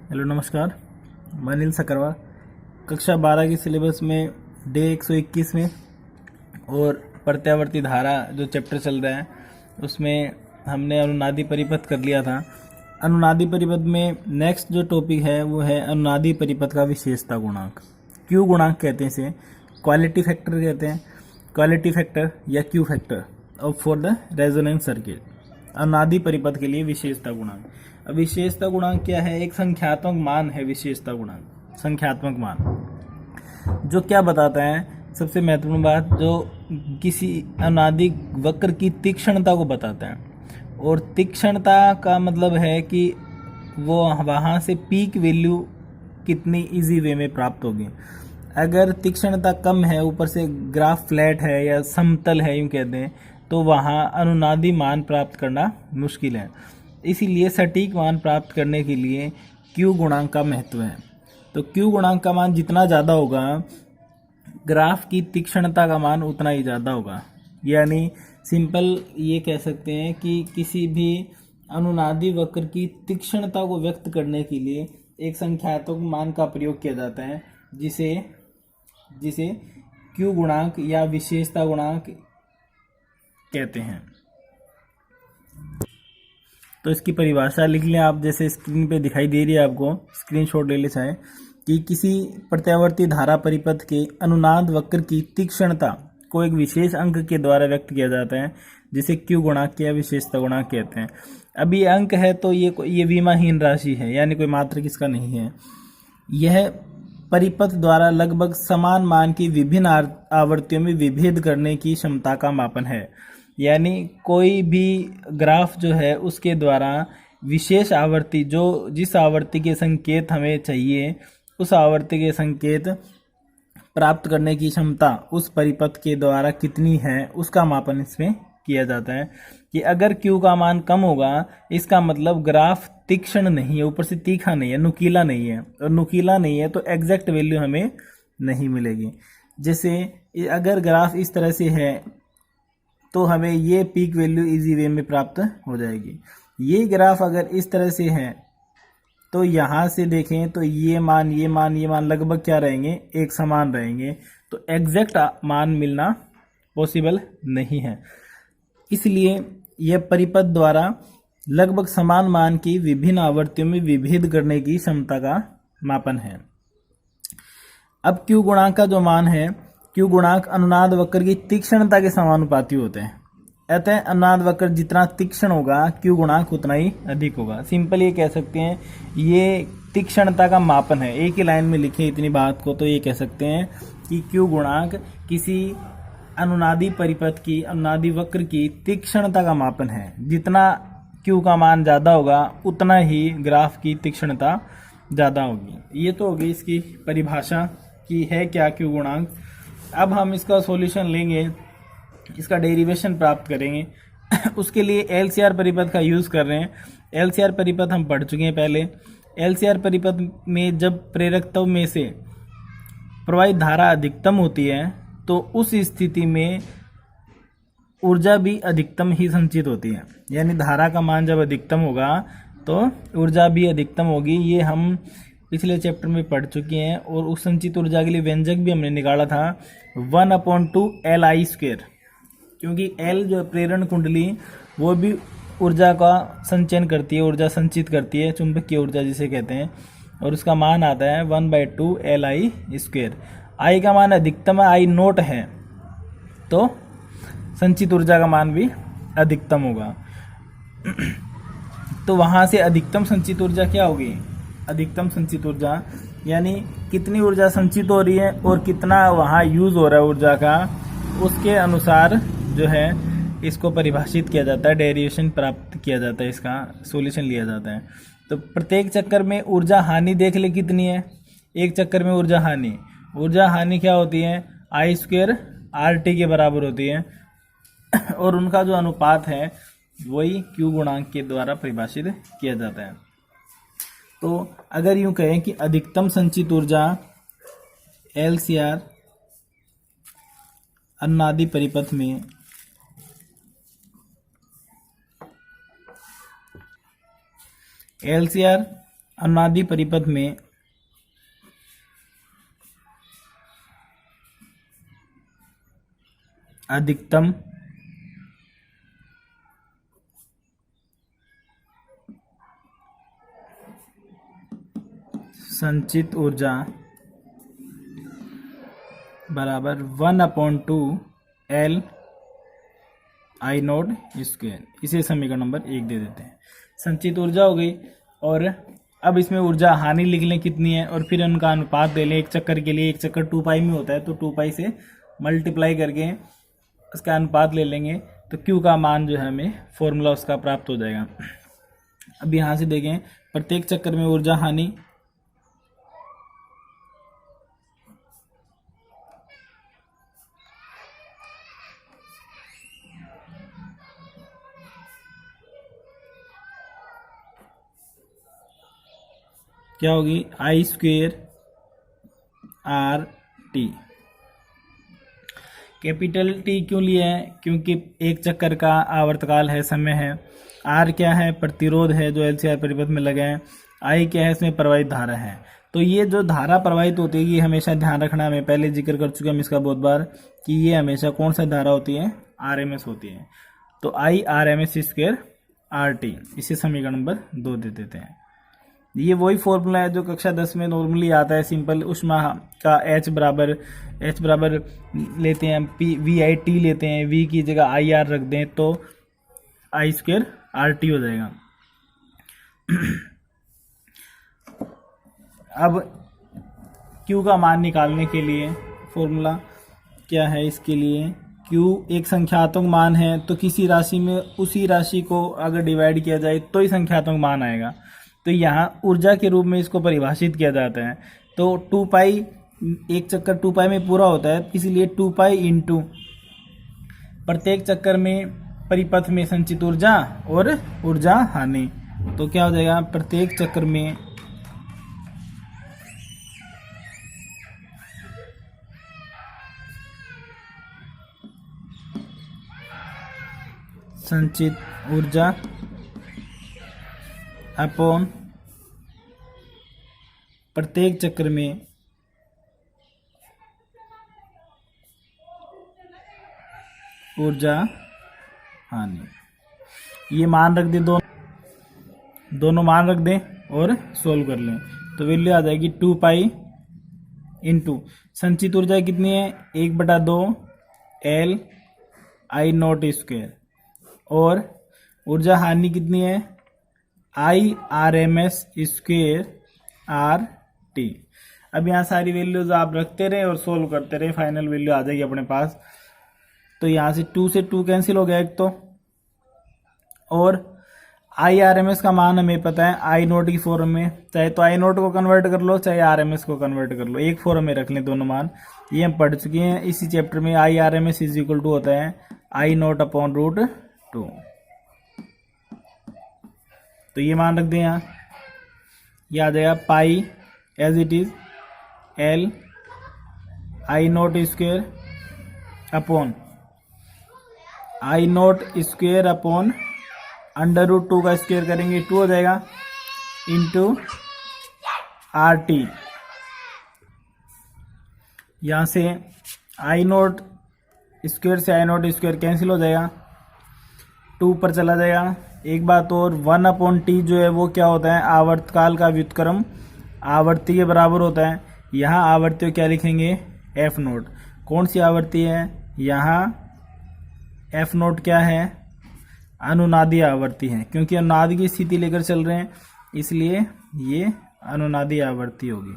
Hello नमस्कार। मैं अनिल सकरवा कक्षा 12 की सिलेबस में डे 121 में और प्रत्यावर्ती धारा जो चैप्टर चल रहा है उसमें हमने अनुनादी परिपथ कर लिया था। अनुनादी परिपथ में नेक्स्ट जो टॉपिक है वो है अनुनादी परिपथ का विशेषता गुणांक। क्यू गुणांक कहते हैं इसे, क्वालिटी फैक्टर कहते हैं, क्वालिटी फैक्टर या क्यू फैक्टर और फॉर द रेजोनेंस सर्किट। अनुनादी परिपथ के लिए विशेषता गुणांक। अब विशेषता गुणांक क्या है? एक संख्यात्मक मान है विशेषता गुणांक। संख्यात्मक मान जो क्या बताता है, सबसे महत्वपूर्ण बात, जो किसी अनुनादी वक्र की तीक्ष्णता को बताता है। और तीक्ष्णता का मतलब है कि वो वहाँ से पीक वैल्यू कितनी इजी वे में प्राप्त होगी। अगर तीक्ष्णता कम है, ऊपर से ग्राफ फ्लैट है या समतल है यूँ कहते हैं, तो वहाँ अनुनादी मान प्राप्त करना मुश्किल है। इसीलिए सटीक मान प्राप्त करने के लिए क्यू गुणांक का महत्व है। तो क्यू गुणांक का मान जितना ज़्यादा होगा, ग्राफ की तीक्ष्णता का मान उतना ही ज़्यादा होगा। यानी सिंपल ये कह सकते हैं कि किसी भी अनुनादी वक्र की तीक्ष्णता को व्यक्त करने के लिए एक संख्यात्मक मान का प्रयोग किया जाता है जिसे जिसे क्यू गुणांक या विशेषता गुणांक कहते हैं। तो इसकी परिभाषा लिख लें आप, जैसे स्क्रीन पे दिखाई दे रही है, आपको स्क्रीनशॉट ले ले चाहे, कि किसी प्रत्यावर्ती धारा परिपथ के अनुनाद वक्र की तीक्ष्णता को एक विशेष अंक के द्वारा व्यक्त किया जाता है जिसे क्यू गुणांक या विशेषता गुणांक कहते हैं। अब ये अंक है तो ये विमाहीन राशि है, यानी कोई मात्रक इसका नहीं है। यह परिपथ द्वारा लगभग समान मान की विभिन्न आवृत्तियों में विभेद करने की क्षमता का मापन है। यानी कोई भी ग्राफ जो है उसके द्वारा विशेष आवृत्ति, जो जिस आवृत्ति के संकेत हमें चाहिए उस आवृत्ति के संकेत प्राप्त करने की क्षमता उस परिपथ के द्वारा कितनी है, उसका मापन इसमें किया जाता है। कि अगर Q का मान कम होगा, इसका मतलब ग्राफ तीक्ष्ण नहीं है, ऊपर से तीखा नहीं है, नुकीला नहीं है, और नुकीला नहीं है तो एग्जैक्ट वैल्यू हमें नहीं मिलेगी। जैसे अगर ग्राफ इस तरह से है तो हमें ये पीक वैल्यू इजी वे में प्राप्त हो जाएगी। ये ग्राफ अगर इस तरह से है तो यहाँ से देखें तो ये मान लगभग क्या रहेंगे, एक समान रहेंगे, तो एग्जैक्ट मान मिलना पॉसिबल नहीं है। इसलिए यह परिपथ द्वारा लगभग समान मान की विभिन्न आवृत्तियों में विभेद करने की क्षमता का मापन है। अब क्यू गुणांक का जो मान है, क्यू गुणांक अनुनाद वक्र की तीक्ष्णता के समानुपाती होते हैं। अतः अनुनाद वक्र जितना तीक्ष्ण होगा क्यू गुणांक उतना ही अधिक होगा। सिंपल ये कह सकते हैं, ये तीक्ष्णता का मापन है। एक ही लाइन में लिखे इतनी बात को तो ये कह सकते हैं कि क्यू गुणांक किसी अनुनादी परिपथ की, अनुनादी वक्र की तीक्ष्णता का मापन है। जितना क्यू का मान ज़्यादा होगा उतना ही ग्राफ की तीक्ष्णता ज़्यादा होगी। ये तो होगी इसकी परिभाषा कि है क्या क्यू गुणांक। अब हम इसका सॉल्यूशन लेंगे, इसका डेरिवेशन प्राप्त करेंगे। उसके लिए एलसीआर परिपथ का यूज़ कर रहे हैं। एलसीआर परिपथ हम पढ़ चुके हैं पहले। एलसीआर परिपथ में जब प्रेरकत्व में से प्रवाहित धारा अधिकतम होती है तो उस स्थिति में ऊर्जा भी अधिकतम ही संचित होती है। यानी धारा का मान जब अधिकतम होगा तो ऊर्जा भी अधिकतम होगी। ये हम पिछले चैप्टर में पढ़ चुके हैं। और उस संचित ऊर्जा के लिए व्यंजक भी हमने निकाला था 1/2 Li², क्योंकि L जो प्रेरण कुंडली वो भी ऊर्जा का संचयन करती है, ऊर्जा संचित करती है, चुंबकीय ऊर्जा जिसे कहते हैं, और उसका मान आता है 1/2 Li²। I का मान अधिकतम है, I0 है, तो संचित ऊर्जा का मान भी अधिकतम होगा। तो वहाँ से अधिकतम संचित ऊर्जा क्या होगी? अधिकतम संचित ऊर्जा यानी कितनी ऊर्जा संचित हो रही है और कितना वहाँ यूज़ हो रहा है ऊर्जा का, उसके अनुसार जो है इसको परिभाषित किया जाता है, डेरिवेशन प्राप्त किया जाता है, इसका सॉल्यूशन लिया जाता है। तो प्रत्येक चक्कर में ऊर्जा हानि देख ले कितनी है। एक चक्कर में ऊर्जा हानि क्या होती है? I² RT के बराबर होती है। और उनका जो अनुपात है वही क्यू गुणांक के द्वारा परिभाषित किया जाता है। तो अगर यूं कहें कि अधिकतम संचित ऊर्जा एलसीआर अनुनादी परिपथ में एलसीआर अनुनादी परिपथ में अधिकतम संचित ऊर्जा बराबर 1/2 L I नोट स्क्वायर। इसे समीकरण नंबर 1 दे देते हैं। संचित ऊर्जा हो गई, और अब इसमें ऊर्जा हानि लिख लें कितनी है, और फिर उनका अनुपात ले लें। एक चक्कर के लिए, एक चक्कर 2 पाई में होता है, तो 2 पाई से मल्टीप्लाई करके उसका अनुपात ले लेंगे, तो Q का मान जो है हमें फॉर्मूला उसका प्राप्त हो जाएगा। अब यहाँ से देखें, प्रत्येक चक्कर में ऊर्जा हानि क्या होगी, I² RT। कैपिटल T क्यों लिया है, क्योंकि एक चक्कर का आवर्तकाल है, समय है। R क्या है, प्रतिरोध है जो LCR परिपथ में लगे हैं। I क्या है, इसमें प्रवाहित धारा है। तो ये जो धारा प्रवाहित होती है, ये हमेशा ध्यान रखना, हमें पहले जिक्र कर चुके हैं हम इसका बहुत बार, कि ये हमेशा कौन सा धारा होती है, RMS होती है। तो I RMS² RT, इसे समीकरण नंबर 2 दे देते हैं। ये वही फॉर्मूला है जो कक्षा 10 में नॉर्मली आता है, सिंपल ऊष्मा का H बराबर लेते हैं, VIT लेते हैं, V की जगह IR रख दें तो I² RT हो जाएगा। अब Q का मान निकालने के लिए फॉर्मूला क्या है, इसके लिए Q एक संख्यात्मक मान है, तो किसी राशि में उसी राशि को अगर डिवाइड किया जाए तो ही संख्यात्मक मान आएगा। तो यहाँ ऊर्जा के रूप में इसको परिभाषित किया जाता है। तो 2 पाई, एक चक्कर 2 पाई में पूरा होता है, इसलिए 2 पाई इंटू प्रत्येक चक्कर में परिपथ में संचित ऊर्जा और ऊर्जा हानि। तो क्या हो जाएगा, प्रत्येक चक्कर में संचित ऊर्जा अपॉन प्रत्येक चक्र में ऊर्जा हानि। ये मान रख दें, दोनों मान रख दें और सोल्व कर लें, तो वैल्यू आ जाएगी 2 पाई इंटू संचित ऊर्जा कितनी है, 1/2 L I नोट स्क्वायर, और ऊर्जा हानि कितनी है, I RMS² RT। अब यहाँ सारी वैल्यूज आप रखते रहे और सोल्व करते रहे, फाइनल वैल्यू आ जाएगी अपने पास। तो यहाँ से 2 से 2 कैंसिल हो गया एक तो, और I RMS का मान हमें पता है I नोट की फॉर्म में, चाहे तो I नोट को कन्वर्ट कर लो, चाहे RMS को कन्वर्ट कर लो, एक फॉर्म में रख लें दोनों मान। ये हम पढ़ चुके हैं इसी चैप्टर में। I RMS = होता है I नोट अपॉन √2। तो ये मान रख दें यहाँ, ये आ जाएगा pi as it is L I naught square upon I naught square upon √2 का स्क्वायर करेंगे 2 हो जाएगा, इंटू RT। यहाँ से I नोट स्क्वायर से I नोट स्क्वायर कैंसिल हो जाएगा, 2 पर चला जाएगा। एक बात और, 1/T जो है वो क्या होता है, आवर्तकाल का व्युत्क्रम आवर्ती के बराबर होता है। यहाँ आवर्ती क्या लिखेंगे, F नोट। कौन सी आवर्ती है, यहाँ F नोट क्या है, अनुनादी आवर्ती है, क्योंकि अनुनाद की स्थिति लेकर चल रहे हैं, इसलिए ये अनुनादी आवर्ती होगी।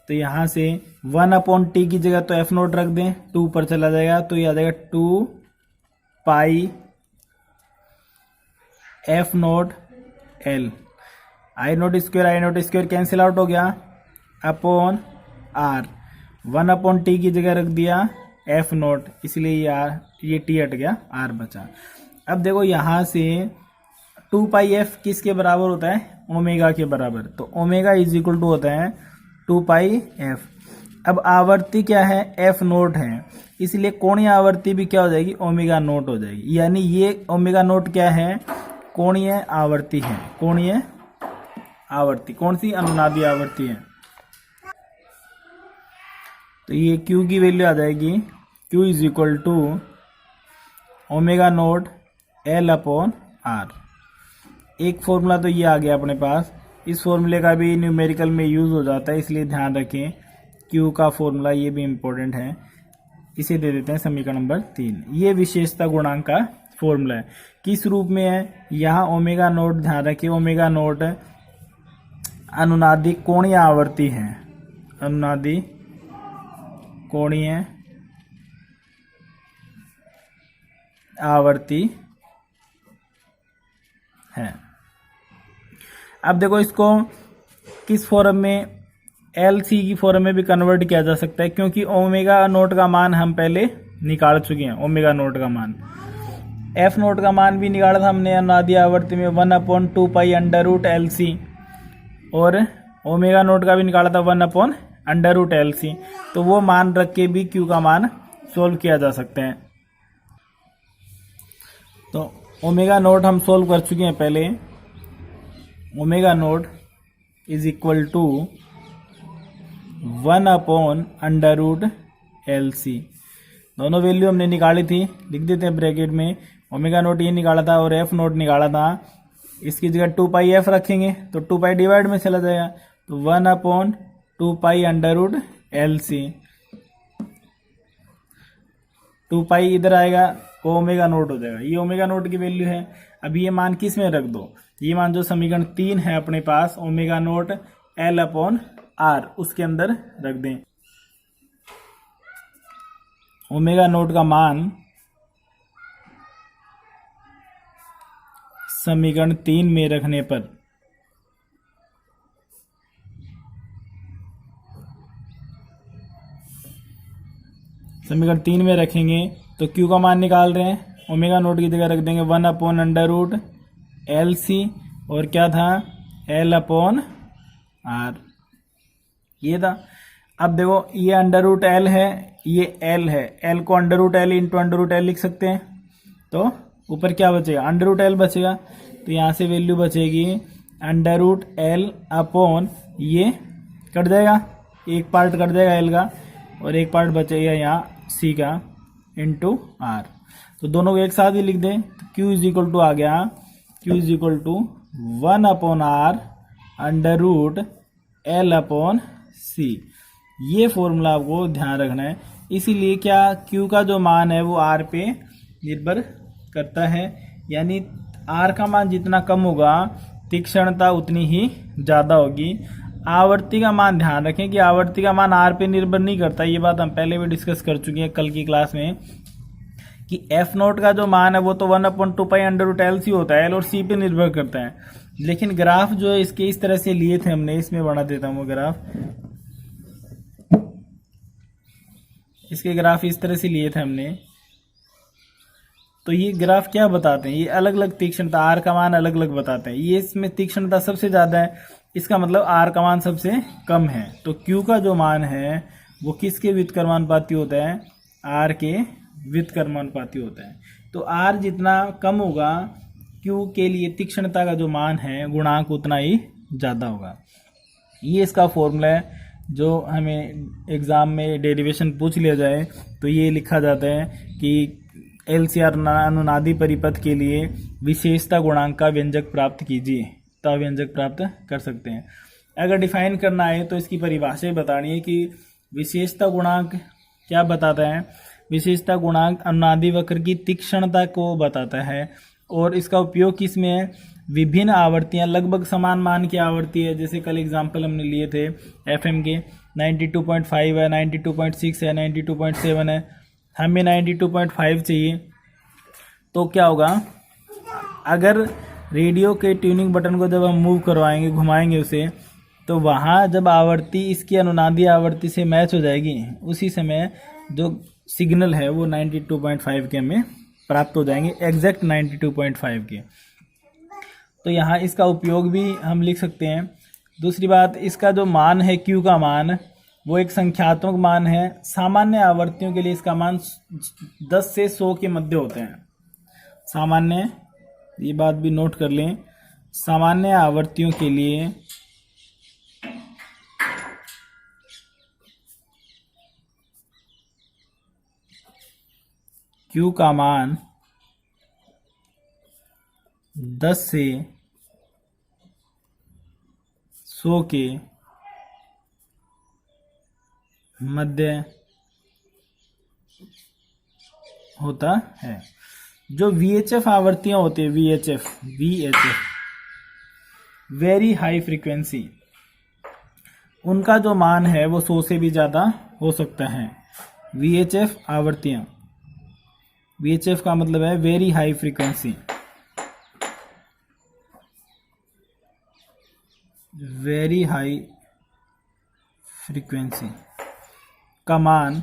तो यहाँ से 1/T की जगह तो F नोट रख दें, 2 पर चला जाएगा, तो ये आ जाएगा 2 पाई F note L। I naught square cancel out हो गया, अपॉन R। 1/T की जगह रख दिया F नोट, इसलिए ये T हट गया, R बचा। अब देखो यहाँ से 2 पाई F किसके बराबर होता है, ओमेगा के बराबर। तो ओमेगा = होता है 2 पाई F। अब आवर्ती क्या है, F नोट है, इसलिए कोणीय आवर्ती भी क्या हो जाएगी, ओमेगा नोट हो जाएगी। यानी ये ओमेगा नोट क्या है, कोणीय आवर्ती है। कोणीय आवर्ती कौन सी? अनुनादी आवर्ती है। तो ये Q की वैल्यू आ जाएगी Q is equal to omega naught L upon R। एक फॉर्मूला तो ये आ गया अपने पास। इस फॉर्मूले का भी न्यूमेरिकल में यूज़ हो जाता है, इसलिए ध्यान रखें Q का फॉर्मूला ये भी इम्पोर्टेंट है। इसे दे देते हैं समीकरण नंबर 3। ये विशेषता गुणांक का फॉर्मूला है। किस रूप में है? यहाँ ओमेगा नोट, ध्यान रखिए ओमेगा नोट अनुनादी कोणीय आवर्ती है। अनुनादी कोणीय आवर्ती है। अब देखो इसको किस फॉर्म में, LC की फॉर्म में भी कन्वर्ट किया जा सकता है, क्योंकि ओमेगा नोट का मान हम पहले निकाल चुके हैं। ओमेगा नोट का मान, F नोट का मान भी निकाला था हमने अनुनादी आवर्ती में 1/2 पाई अंडर रूट LC, और ओमेगा नोट का भी निकाला था 1/√ LC। तो वो मान रख के भी Q का मान सोल्व किया जा सकते हैं। तो ओमेगा नोट हम सोल्व कर चुके हैं पहले। Omega naught is equal to 1/√ LC। दोनों वैल्यू हमने निकाली थी, लिख देते हैं ब्रैकेट में। ओमेगा नोट ये निकाला था और F नोट निकाला था। इसकी जगह 2 पाई F रखेंगे तो 2 पाई डिवाइड में चला जाएगा, तो 1/2 पाई अंडर LC। 2 पाई इधर आएगा तो ओमेगा नोट हो जाएगा। ये ओमेगा नोट की वैल्यू है। अब ये मान किस में रख दो? ये मान जो समीकरण 3 है अपने पास, ओमेगा नोट L/R, उसके अंदर रख दें। ओमेगा नोट का मान समीकरण 3 में रखने पर समीकरण 3 में रखेंगे तो Q का मान निकाल रहे हैं। ओमेगा नोट की जगह रख देंगे 1/√ LC, और क्या था? L/R। ये था। अब देखो ये अंडर L है, ये L है। L को अंडर इंटू अंडर लिख सकते हैं। तो ऊपर क्या बचेगा? अंडर L बचेगा। तो यहाँ से वैल्यू बचेगी अंडर L/, ये कट जाएगा, एक पार्ट कट जाएगा L का, और एक पार्ट बचेगा यहाँ C का इंटू R। तो दोनों को एक साथ ही लिख दें। तो Q इज इक्वल टू आ गया, Q is equal to 1/R under L/C। ये फॉर्मूला आपको ध्यान रखना है। इसीलिए क्या Q का जो मान है वो R पे निर्भर करता है, यानी R का मान जितना कम होगा तीक्ष्णता उतनी ही ज़्यादा होगी। आवर्ती का मान ध्यान रखें कि आवर्ती का मान R पे निर्भर नहीं करता। ये बात हम पहले भी डिस्कस कर चुके हैं कल की क्लास में, कि F नोट का जो मान है वो तो 1/2 पाई अंडर LC होता है, L और C पे निर्भर करता है। लेकिन ग्राफ जो है इसके इस तरह से लिए थे हमने, इसमें बना देता हूँ वो ग्राफ। इसके ग्राफ इस तरह से लिए थे हमने। तो ये ग्राफ क्या बताते हैं? ये अलग अलग तीक्ष्णता, R का मान अलग अलग बताते हैं। ये इसमें तीक्ष्णता सबसे ज़्यादा है, इसका मतलब R का मान सबसे कम है। तो Q का जो मान है वो किसके व्युत्क्रमानुपाती होता है? R के व्युत्क्रमानुपाती होता है। तो R जितना कम होगा, Q के लिए तीक्ष्णता का जो मान है गुणांक उतना ही ज़्यादा होगा। ये इसका फॉर्मूला है। जो हमें एग्ज़ाम में डेरिवेशन पूछ लिया जाए तो ये लिखा जाता है कि LCR अनुनादी परिपथ के लिए विशेषता गुणांक का व्यंजक प्राप्त कीजिए, तो आप व्यंजक प्राप्त कर सकते हैं। अगर डिफाइन करना है तो इसकी परिभाषा बतानी है कि विशेषता गुणांक क्या बताता है। विशेषता गुणांक अनुनादी वक्र की तीक्ष्णता को बताता है, और इसका उपयोग किस में है? विभिन्न आवर्तियां, लगभग समान मान की आवर्ती है। जैसे कल एग्जाम्पल हमने लिए थे FM के 92.5 है, 92.6 है, 92.7 है, हमें 92.5 चाहिए। तो क्या होगा? अगर रेडियो के ट्यूनिंग बटन को जब हम मूव करवाएंगे, घुमाएंगे उसे, तो वहाँ जब आवर्ती इसकी अनुनादी आवर्ती से मैच हो जाएगी, उसी समय जो सिग्नल है वो 92.5 के हमें प्राप्त हो जाएंगे, एग्जैक्ट 92.5 के। तो यहाँ इसका उपयोग भी हम लिख सकते हैं। दूसरी बात, इसका जो मान है Q का मान, वो एक संख्यात्मक मान है। सामान्य आवर्तियों के लिए इसका मान 10 से 100 के मध्य होते हैं। सामान्य ये बात भी नोट कर लें। सामान्य आवर्तियों के लिए Q का मान 10 से 100 के मध्य होता है। जो VHF आवर्तियां होती है, VHF वेरी हाई फ्रीक्वेंसी, उनका जो मान है वो 100 से भी ज़्यादा हो सकता है। VHF आवर्तियां, VHF का मतलब है very high frequency, very high frequency का मान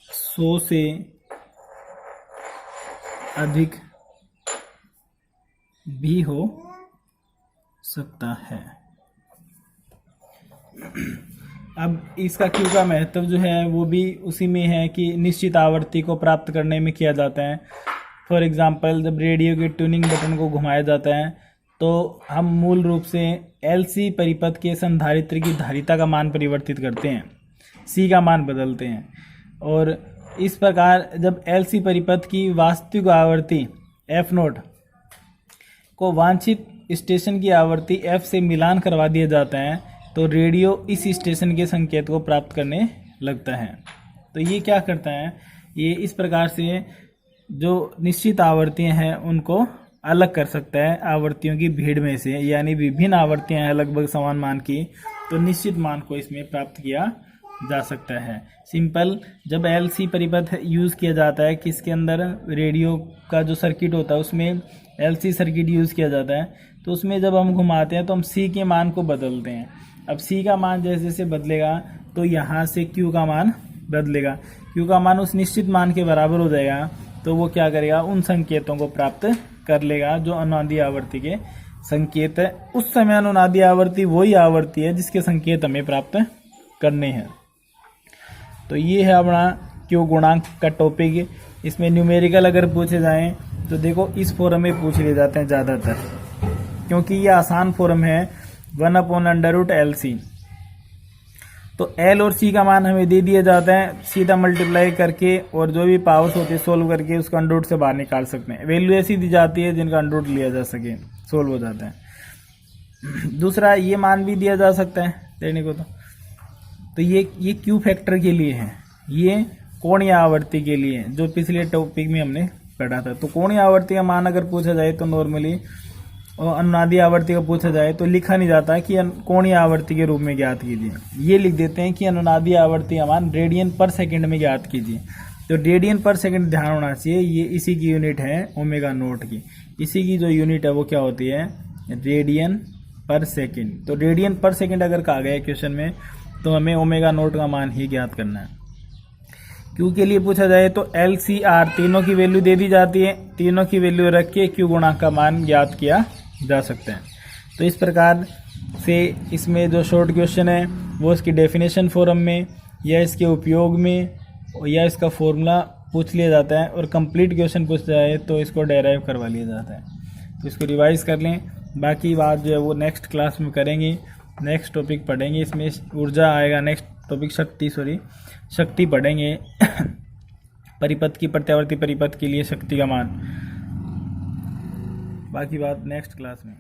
100 से अधिक भी हो सकता है। अब इसका क्यू का महत्व जो है वो भी उसी में है कि निश्चित आवर्ती को प्राप्त करने में किया जाता है। फॉर एग्जांपल, जब रेडियो के ट्यूनिंग बटन को घुमाया जाता है तो हम मूल रूप से LC परिपथ के संधारित्र की धारिता का मान परिवर्तित करते हैं, C का मान बदलते हैं, और इस प्रकार जब LC परिपथ की वास्तविक आवर्ती F0 को वांछित स्टेशन की आवर्ती F से मिलान करवा दिया जाता है तो रेडियो इस स्टेशन के संकेत को प्राप्त करने लगता है। तो ये क्या करता है, ये इस प्रकार से जो निश्चित आवर्तियां हैं उनको अलग कर सकता है आवर्तियों की भीड़ में से, यानी विभिन्न आवर्तियां हैं लगभग समान मान की, तो निश्चित मान को इसमें प्राप्त किया जा सकता है। सिंपल, जब LC परिपथ यूज़ किया जाता है, किसके अंदर रेडियो का जो सर्किट होता है उसमें LC सर्किट यूज़ किया जाता है, तो उसमें जब हम घुमाते हैं तो हम C के मान को बदलते हैं। अब C का मान जैसे जैसे बदलेगा तो यहाँ से Q का मान बदलेगा, Q का मान उस निश्चित मान के बराबर हो जाएगा, तो वो क्या करेगा, उन संकेतों को प्राप्त कर लेगा जो अनुनादी आवर्ती के संकेत है। उस समय अनुनादी आवर्ती वही आवर्ती है जिसके संकेत हमें प्राप्त करने हैं। तो ये है अपना Q गुणांक का टॉपिक। इसमें न्यूमेरिकल अगर पूछे जाएं तो देखो इस फॉर्म में पूछ लिए जाते हैं ज़्यादातर, क्योंकि ये आसान फॉर्म है 1/√LC। तो L और C का मान हमें दे दिया जाता है, सीधा मल्टीप्लाई करके और जो भी पावर्स होती है सोल्व करके उसका अंडरूट से बाहर निकाल सकते हैं। वैल्यू ऐसी दी जाती है जिनका अंडरूट लिया जा सके, सोल्व हो जाता है। दूसरा ये मान भी दिया जा सकता है देने को, तो ये Q फैक्टर के लिए है, ये कोणीय आवर्ती के लिए है जो पिछले टॉपिक में हमने पढ़ा था। तो कोणीय आवर्ती का मान अगर पूछा जाए तो नॉर्मली, और अनुनादी आवर्ती का पूछा जाए तो लिखा नहीं जाता कि कोणीय आवर्ती के रूप में ज्ञात कीजिए, ये लिख देते हैं कि अनुनादी आवर्ती का मान रेडियन पर सेकंड में ज्ञात कीजिए। तो रेडियन पर सेकंड ध्यान होना चाहिए, ये इसी की यूनिट है ओमेगा नोट की, इसी की जो यूनिट है वो क्या होती है, रेडियन पर सेकंड। तो रेडियन पर सेकंड अगर कहा गया क्वेश्चन में तो हमें ओमेगा नोट का मान ही ज्ञात करना है। Q के लिए पूछा जाए तो L, C, R तीनों की वैल्यू दे दी जाती है, तीनों की वैल्यू रख के Q गुणांक का मान ज्ञात किया जा सकता है। तो इस प्रकार से इसमें जो शॉर्ट क्वेश्चन है वो इसकी डेफिनेशन फॉर्म में या इसके उपयोग में या इसका फॉर्मूला पूछ लिया जाता है, और कंप्लीट क्वेश्चन पूछ जाए तो इसको डेराइव करवा लिया जाता है। तो इसको रिवाइज कर लें, बाकी बात जो है वो नेक्स्ट क्लास में करेंगे, नेक्स्ट टॉपिक पढ़ेंगे। इसमें ऊर्जा आएगा, नेक्स्ट टॉपिक शक्ति पढ़ेंगे परिपथ की, प्रत्यावर्ती परिपथ के लिए शक्ति का मान। बाकी बात नेक्स्ट क्लास में।